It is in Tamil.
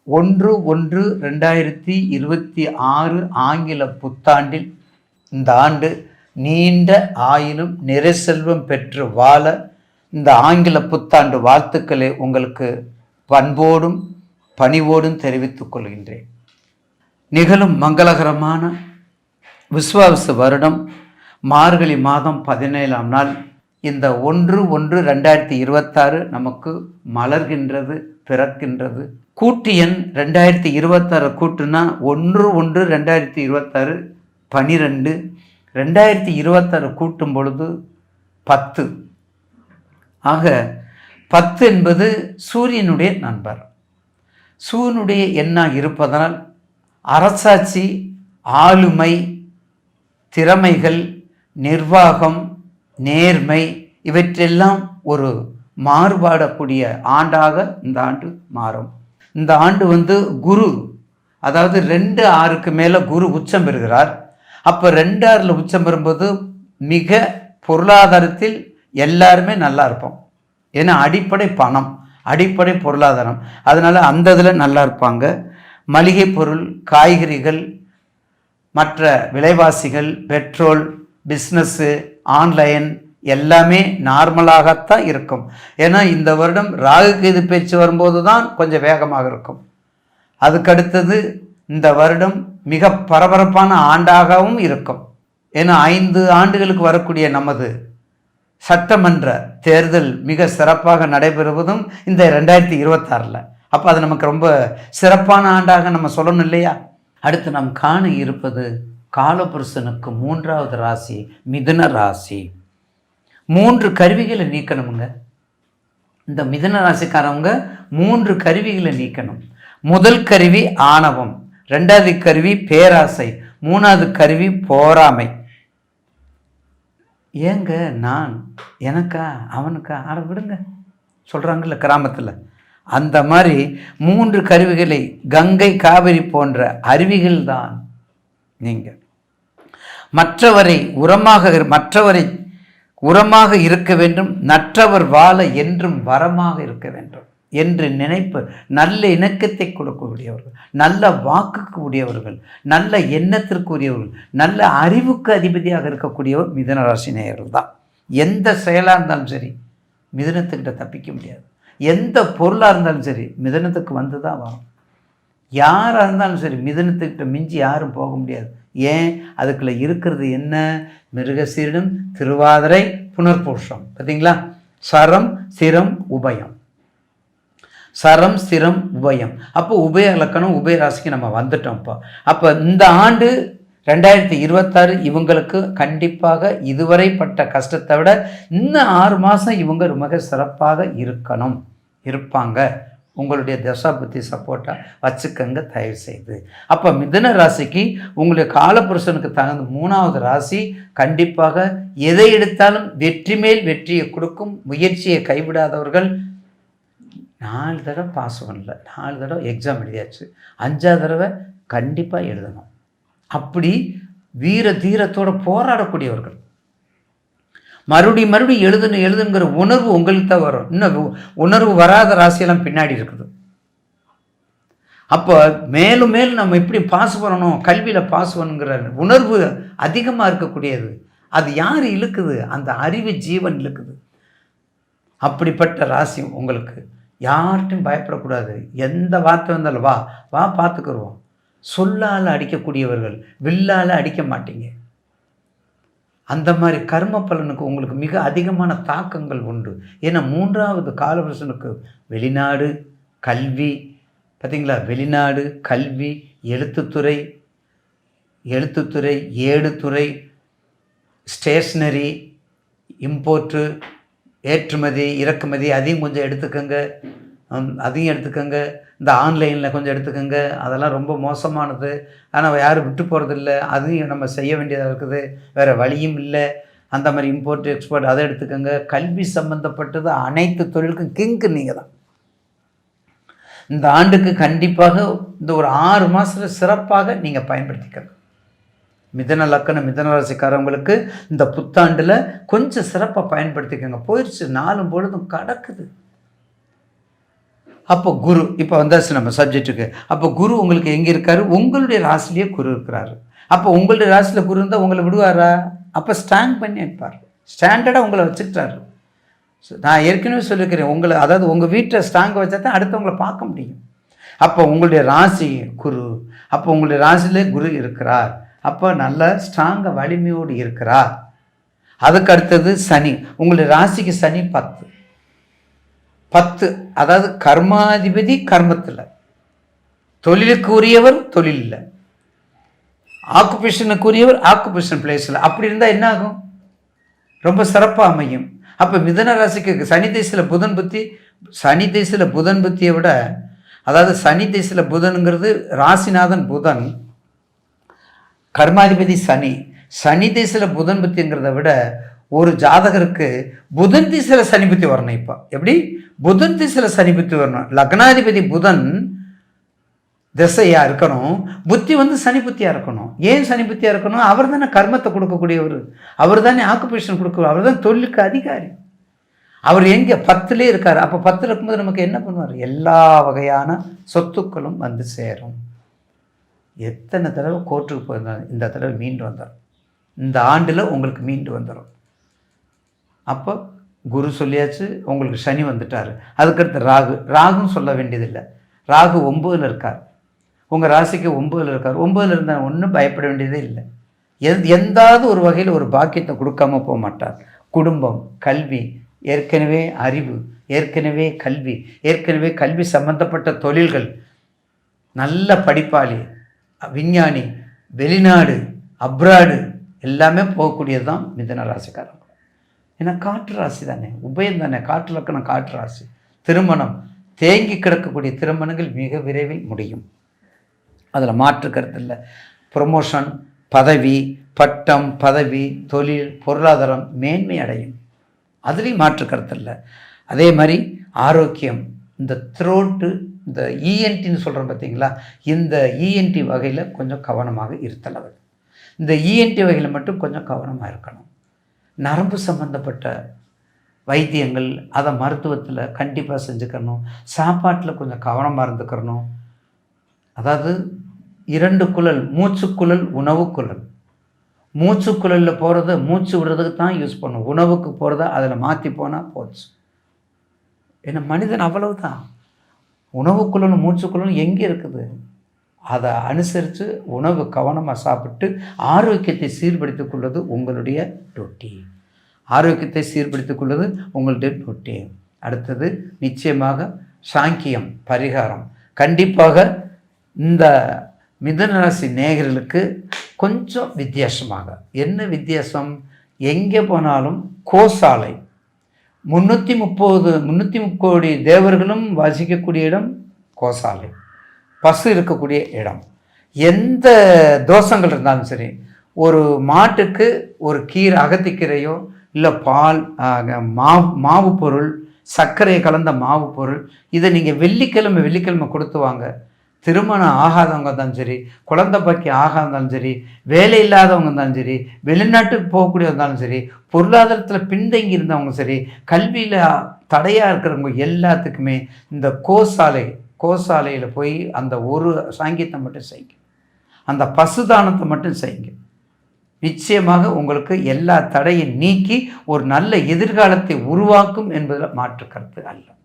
1/1/2026 ஆங்கில புத்தாண்டில் இந்த ஆண்டு நீண்ட ஆயிலும் நிறை செல்வம் பெற்று வாழ இந்த ஆங்கில புத்தாண்டு வாழ்த்துக்களை உங்களுக்கு பண்போடும் பணிவோடும் தெரிவித்துக் கொள்கின்றேன். நிகழும் மங்களகரமான விஸ்வாவசு வருடம் மார்கழி மாதம் 17ஆம் நாள் இந்த 1/1/2026 நமக்கு மலர்கின்றது, பிறக்கின்றது. கூட்டு எண் 2026 கூட்டுனா 1/1/2026 12, 2026 கூட்டும் பொழுது 10. ஆக 10 என்பது சூரியனுடைய நண்பர். சூரியனுடைய எண்ணாக இருப்பதனால் அரசாட்சி, ஆளுமை, திறமைகள், நிர்வாகம், நேர்மை இவற்றெல்லாம் ஒரு மாறுபாடக்கூடிய ஆண்டாக இந்த ஆண்டு மாறும். இந்த ஆண்டு குரு, அதாவது 2/6க்கு மேலே குரு உச்சம் பெறுகிறார். அப்போ 2/6 உச்சம் பெறும்போது மிக பொருளாதாரத்தில் எல்லாருமே நல்லா இருப்போம். ஏன்னா அடிப்படை பணம், அடிப்படை பொருளாதாரம், அதனால் அந்த இதில் நல்லா இருப்பாங்க. மளிகை பொருள், காய்கறிகள், மற்ற விலைவாசிகள், பெட்ரோல், பிஸ்னஸ்ஸு, ஆன்லைன் எல்லாமே நார்மலாகத்தான் இருக்கும். ஏன்னா இந்த வருடம் ராகு கேது பேச்சு வரும்போது தான் கொஞ்சம் வேகமாக இருக்கும். அதுக்கடுத்தது இந்த வருடம் மிக பரபரப்பான ஆண்டாகவும் இருக்கும். ஏன்னா 5 ஆண்டுகளுக்கு வரக்கூடிய நமது சட்டமன்ற தேர்தல் மிக சிறப்பாக நடைபெறுவதும் இந்த 2026. அப்போ அது நமக்கு ரொம்ப சிறப்பான ஆண்டாக நம்ம சொல்லணும் இல்லையா? அடுத்து நாம் காண இருப்பது காலபுருஷனுக்கு 3வது ராசி மிதுன ராசி. 3 கருவிகளை நீக்கணுங்க. இந்த மிதுன ராசிக்காரவங்க 3 கருவிகளை நீக்கணும். முதல் கருவி ஆணவம், 2வது கருவி பேராசை, 3வது கருவி பொறாமை. ஏங்க நான் எனக்கா அவனுக்கா ஆட விடுங்க சொல்கிறாங்கல்ல கிராமத்தில், அந்த மாதிரி 3 கருவிகளை, கங்கை காவிரி போன்ற அருவிகள் தான் நீங்கள். மற்றவரை உரமாக இருக்க வேண்டும், நற்றவர் வாழ என்றும் வரமாக இருக்க வேண்டும் என்று நினைப்பு, நல்ல இணக்கத்தை கொடுக்கக்கூடியவர்கள், நல்ல வாக்குக்கு உடையவர்கள், நல்ல எண்ணத்திற்கு உரியவர்கள், நல்ல அறிவுக்கு அதிபதியாக இருக்கக்கூடியவர் மிதுன ராசி நேயர்கள் தான். எந்த செயலாக இருந்தாலும் சரி மிதுனத்துக்கிட்ட தப்பிக்க முடியாது. எந்த பொருளாக இருந்தாலும் சரி மிதுனத்துக்கு வந்து தான் வரும். யாராக இருந்தாலும் சரி மிதுனத்துக்கிட்ட மிஞ்சி யாரும் போக முடியாது. ஏன்? அதுக்குள்ள இருக்கிறது என்ன? மிருகசீரிடம், திருவாதிரை, புனர்பூஷம். பார்த்தீங்களா? சரம் சிரம் உபயம், சரம் சிரம் உபயம். அப்போ உபய இலக்கணம், உபய ராசிக்கு நம்ம வந்துட்டோம். அப்போ இந்த ஆண்டு 2026 இவங்களுக்கு கண்டிப்பாக இதுவரை பட்ட கஷ்டத்தை விட இன்னும் 6 மாதம் இவங்க மிக சிறப்பாக இருப்பாங்க. உங்களுடைய தசாபுத்தி சப்போர்ட்டாக வச்சுக்கங்க தயவு செய்து. அப்போ மிதுன ராசிக்கு உங்களுடைய காலபுருஷனுக்கு தகுந்த 3வது ராசி கண்டிப்பாக எதை எடுத்தாலும் வெற்றி மேல் வெற்றியை கொடுக்கும். முயற்சியை கைவிடாதவர்கள். 4 தடவை பாஸ் பண்ணல, 4 தடவை எக்ஸாம் எழுதியாச்சு, 5வது தடவை கண்டிப்பாக எழுதணும். அப்படி வீர தீரத்தோடு போராடக்கூடியவர்கள். மறுபடியும் எழுதுங்கிற உணர்வு உங்களுக்கு தான் வரும். இன்னும் உணர்வு வராத ராசியெல்லாம் பின்னாடி இருக்குது. அப்போ மேலும் மேலும் நம்ம எப்படி பாஸ் பண்ணணும், கல்வியில் பாஸ் பண்ணுங்கிற உணர்வு அதிகமாக இருக்கக்கூடியது. அது யார் இழுக்குது? அந்த அறிவு ஜீவன் இழுக்குது. அப்படிப்பட்ட ராசி உங்களுக்கு. யார்கிட்டையும் பயப்படக்கூடாது. எந்த வார்த்தை வந்தாலும் வா பார்த்துக்குருவோம். சொல்லால் அடிக்கக்கூடியவர்கள், வில்லால் அடிக்க மாட்டீங்க. அந்த மாதிரி கர்ம பலனுக்கு உங்களுக்கு மிக அதிகமான தாக்கங்கள் உண்டு. ஏன்னா 3வது காலபுருஷனுக்கு வெளிநாடு, கல்வி, பார்த்தீங்களா? வெளிநாடு, கல்வி, எழுத்துத்துறை, ஏடுத்துறை, ஸ்டேஷ்னரி, இம்போர்ட்டு, ஏற்றுமதி, இறக்குமதி, அதையும் கொஞ்சம் எடுத்துக்கோங்க. இந்த ஆன்லைனில் கொஞ்சம் எடுத்துக்கோங்க. அதெல்லாம் ரொம்ப மோசமானது. ஆனால் யாரும் விட்டு போகிறதில்ல. அதையும் நம்ம செய்ய வேண்டியதாக இருக்குது, வேறு வழியும் இல்லை. அந்த மாதிரி இம்போர்ட் எக்ஸ்போர்ட் அதை எடுத்துக்கோங்க. கல்வி சம்மந்தப்பட்டது அனைத்து தொழிலுக்கும் கிங்கு நீங்கள் தான். இந்த ஆண்டுக்கு கண்டிப்பாக இந்த ஒரு 6 மாதத்தில் சிறப்பாக நீங்கள் பயன்படுத்திக்கணும். மிதன லக்கணம், மிதன ராசிக்காரவங்களுக்கு இந்த புத்தாண்டில் கொஞ்சம் சிறப்பாக பயன்படுத்திக்கோங்க. போயிடுச்சு, 4 பொழுதும் கடக்குது. அப்போ குரு இப்போ வந்தாச்சு நம்ம சப்ஜெக்ட்டுக்கு. அப்போ குரு உங்களுக்கு எங்கே இருக்காரு? உங்களுடைய ராசிலேயே குரு இருக்கிறாரு. அப்போ உங்களுடைய ராசியில் குரு இருந்தால் உங்களை விடுவாரா? அப்போ ஸ்ட்ராங் பண்ணி வைப்பார். ஸ்டாண்டர்டாக உங்களை வச்சுக்கிட்டாரு. நான் ஏற்கனவே சொல்லியிருக்கிறேன், உங்களை அதாவது உங்கள் வீட்டில் ஸ்ட்ராங்கை வச்சா தான் அடுத்தவங்களை பார்க்க முடியும். அப்போ உங்களுடைய ராசி குரு, அப்போ உங்களுடைய ராசியிலே குரு இருக்கிறார். அப்போ நல்ல ஸ்ட்ராங்காக வலிமையோடு இருக்கிறார். அதுக்கு அடுத்தது சனி. உங்களுடைய ராசிக்கு சனி 10 அதாவது கர்மாதிபதி கர்மத்தில், தொழிலுக்கு உரியவர் தொழிலில், ஆக்குபேஷனுக்கு உரியவர் ஆக்குபேஷன் பிளேஸில். அப்படி இருந்தால் என்ன ஆகும்? ரொம்ப சிறப்பாக அமையும். அப்போ மிதுன ராசிக்கு சனி திசையில் புதன் புத்தி, சனி திசையில் புதன் புத்தியை விட, அதாவது சனி திசையில் புதனுங்கிறது ராசிநாதன் புதன், கர்மாதிபதி சனி. சனி திசையில் புதன் புத்திங்கிறத விட ஒரு ஜாதகருக்கு புதன் திசையில் சனி புத்தி வரணும். இப்போ எப்படி? புதன் திசையில் சனி புத்தி வரணும். லக்னாதிபதி புதன் திசையாக இருக்கணும், புத்தி வந்து சனி புத்தியாக இருக்கணும். ஏன் சனி புத்தியாக இருக்கணும்? அவர் தானே கர்மத்தை கொடுக்கக்கூடியவர், அவர் தானே ஆக்குபேஷன் கொடுக்க, அவர் தான் தொழிலுக்கு அதிகாரி. அவர் எங்கே 10லே இருக்கார். அப்போ 10 இருக்கும்போது நமக்கு என்ன பண்ணுவார்? எல்லா வகையான சொத்துக்களும் வந்து சேரும். எத்தனை தடவை கோர்ட்டுக்கு போயிருந்தாலும் இந்த தடவை மீண்டு வந்துடும். இந்த ஆண்டில் உங்களுக்கு மீண்டு வந்துடும். அப்போ குரு சொல்லியாச்சு, உங்களுக்கு சனி வந்துட்டார். அதுக்கடுத்து ராகுன்னு சொல்ல வேண்டியதில்லை. ராகு 9ல் இருக்கார். உங்கள் ராசிக்கு 9ல் இருக்கார். 9ல் இருந்தால் ஒன்றும் பயப்பட வேண்டியதே இல்லை. எந்தாவது ஒரு வகையில் ஒரு பாக்கியத்தை கொடுக்காம போக மாட்டார். குடும்பம், கல்வி, ஏற்கனவே அறிவு, ஏற்கனவே கல்வி, ஏற்கனவே கல்வி சம்பந்தப்பட்ட தொழில்கள், நல்ல படிப்பாளி, விஞ்ஞானி, வெளிநாடு, அப்ராடு எல்லாமே போகக்கூடியது தான் மிதுன ராசிக்காரங்க. ஏன்னா காற்று ராசி தானே, உபயம் தானே, காற்று லக்கணம் காற்று ராசி. திருமணம், தேங்கி கிடக்கக்கூடிய திருமணங்கள் மிக விரைவில் முடியும். அதில் மாற்று கருத்து இல்லை. ப்ரொமோஷன், பதவி, பட்டம், பதவி, தொழில், பொருளாதாரம் மேன்மை அடையும். அதுலேயும் மாற்று கருத்து இல்லை. அதே மாதிரி ஆரோக்கியம், இந்த த்ரோட்டு, இந்த இஎன்டின்னு சொல்கிறோம் பார்த்தீங்களா, இந்த இஎன்டி வகையில் கொஞ்சம் கவனமாக இருத்தல். அவர் இந்த இஎன்டி வகையில் மட்டும் கொஞ்சம் கவனமாக இருக்கணும். நரம்பு சம்பந்தப்பட்ட வைத்தியங்கள், அதை மருத்துவத்தில் கண்டிப்பாக செஞ்சுக்கணும். சாப்பாட்டில் கொஞ்சம் கவனமாக இருந்துக்கிறணும். அதாவது 2 குழல், மூச்சுக்குழல், உணவுக்குழல். மூச்சுக்குழலில் போகிறத மூச்சு விடுறதுக்கு தான் யூஸ் பண்ணும். உணவுக்கு போகிறத அதில் மாற்றி போனால் போச்சு. ஏன்னா மனிதன் அவ்வளவு தான். உணவுக்குழலும் மூச்சுக்குழலும் எங்கே இருக்குது? அதை அனுசரித்து உணவு கவனமாக சாப்பிட்டு ஆரோக்கியத்தை சீர்படுத்திக் கொள்வது உங்களுடைய டியூட்டி. ஆரோக்கியத்தை சீர்படுத்திக் கொள்வது உங்களுடைய டியூட்டி. அடுத்தது நிச்சயமாக சாங்கியம் பரிகாரம். கண்டிப்பாக இந்த மிதுன ராசி நேயர்களுக்கு கொஞ்சம் வித்தியாசமாக. என்ன வித்தியாசம்? எங்கே போனாலும் கோசாலை, 330 கோடி தேவர்களும் வசிக்கக்கூடிய இடம் கோசாலை, பசு இருக்கக்கூடிய இடம். எந்த தோஷங்கள் இருந்தாலும் சரி, ஒரு மாட்டுக்கு ஒரு கீரை, அகத்திக்கீரையோ இல்லை பால், மாவு பொருள், சர்க்கரை கலந்த மாவு பொருள், இதை நீங்கள் வெள்ளிக்கிழமை கொடுத்து வாங்க. திருமணம் ஆகாதவங்க இருந்தாலும் சரி, குழந்தை பாக்கியம் ஆகாதாலும் சரி, வேலை இல்லாதவங்க இருந்தாலும் சரி, வெளிநாட்டுக்கு போகக்கூடிய இருந்தாலும் சரி, பொருளாதாரத்தில் பின்தங்கி இருந்தவங்க சரி, கல்வியில் தடையாக இருக்கிறவங்க எல்லாத்துக்குமே இந்த கோசாலையில் போய் அந்த ஒரு சாங்கியத்தை மட்டும் செய்யுங்க, அந்த பசுதானத்தை மட்டும் செய்யுங்க. நிச்சயமாக உங்களுக்கு எல்லா தடையும் நீக்கி ஒரு நல்ல எதிர்காலத்தை உருவாக்கும் என்பதில் மாற்று கருத்து அல்ல.